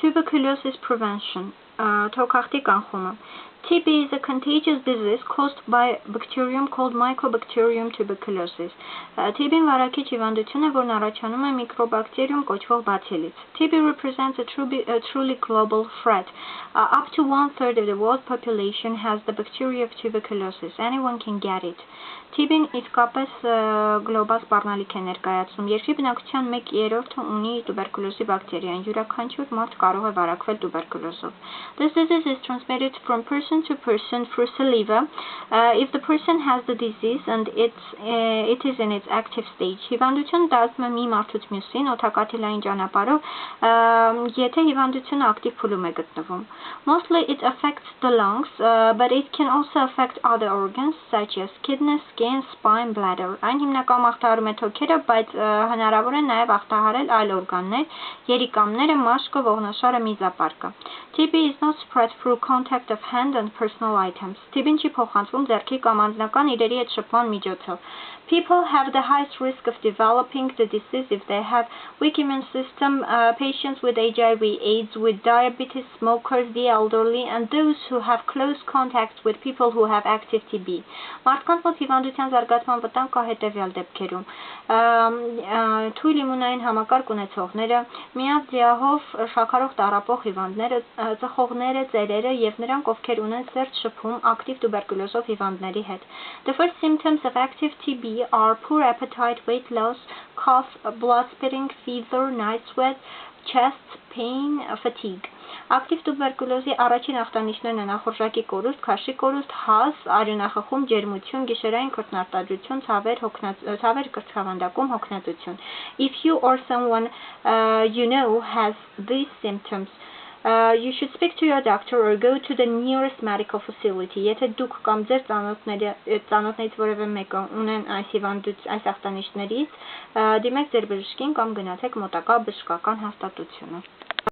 Tuberculosis prevention. Թոքախտի կանխումը. TB is a contagious disease caused by a bacterium called Mycobacterium tuberculosis. TB-ն վարակիչ հիվանդություն է, որն առաջանում է միկրոբակտերիում կոչվող բացիլից. TB represents a truly global threat. Up to 1/3 of the world population has the bacteria of tuberculosis. Anyone can get it. TB-ն իսկապես գլոբալ սպառնալիք է ներկայացնում. Երկրի բնակչության 1/3-ը ունի տուբերկուլոզի բակտերիան. Յուրաքանչյուր մարդ կարող է վարակվել տուբերկուլոզով. This disease is transmitted from person to person through saliva. If the person has the disease and it is in its active stage. Հիվանդությունը տարածվում է մի մարդուց մյուսին օդակաթիլային ճանապարհով, եթե հիվանդությունը ակտիվ փուլում է գտնվում. Mostly it affects the lungs, but it can also affect other organs such as kidneys, skin, spine, bladder. Այն հիմնական ախտահարում է թոքերը, բայց հնարավոր է նաև ախտահարել այլ օրգաններ, երիկամները, մաշկը, ողնաշարը, միզապարկը. TB is not spread through contact of hand and personal items. TB-ն չի փոխանցվում ձեռքի կամ անձնական իրերի հետ շփման միջոցով. People have the highest risk of developing the disease if they have weak immune system, patients with HIV, AIDS, with diabetes, smokers, the elderly, and those who have close contacts with people who have active TB. Մարդկանց մոտ հիվանդության զարգացման վտանգ կա հետևյալ դեպքերում. Թույլ իմունային համակարգ ունեցողները, միած ձիահով շաքարով տառապող հիվանդները, ծխողները, ծերերը եւ նրանք, ովքեր ունեն սերտ շփում ակտիվ տուբերկուլոզով հիվանդների հետ. The first symptoms of active TB are poor appetite, weight loss, cough, blood spitting, fever, night sweat, chest pain, fatigue. Ակտիվ տուբերկուլոզի առաջին ախտանիշներն են ախորժակի կորուստ, քաշի կորուստ, հազ, արյունախխում, ջերմություն, գիշերային քրտնարտադրություն, ցավեր կրծքավանդակում, հոգնածություն. If you or someone you know has these symptoms, you should speak to your doctor or go to the nearest medical facility. Եթե դուք կամ ձեր ծանոթներից որևէ մեկը ունեն այս ախտանիշներից, դիմեք ձեր բժշկին կամ գնացեք մոտակա բժշկական հաստատությունը.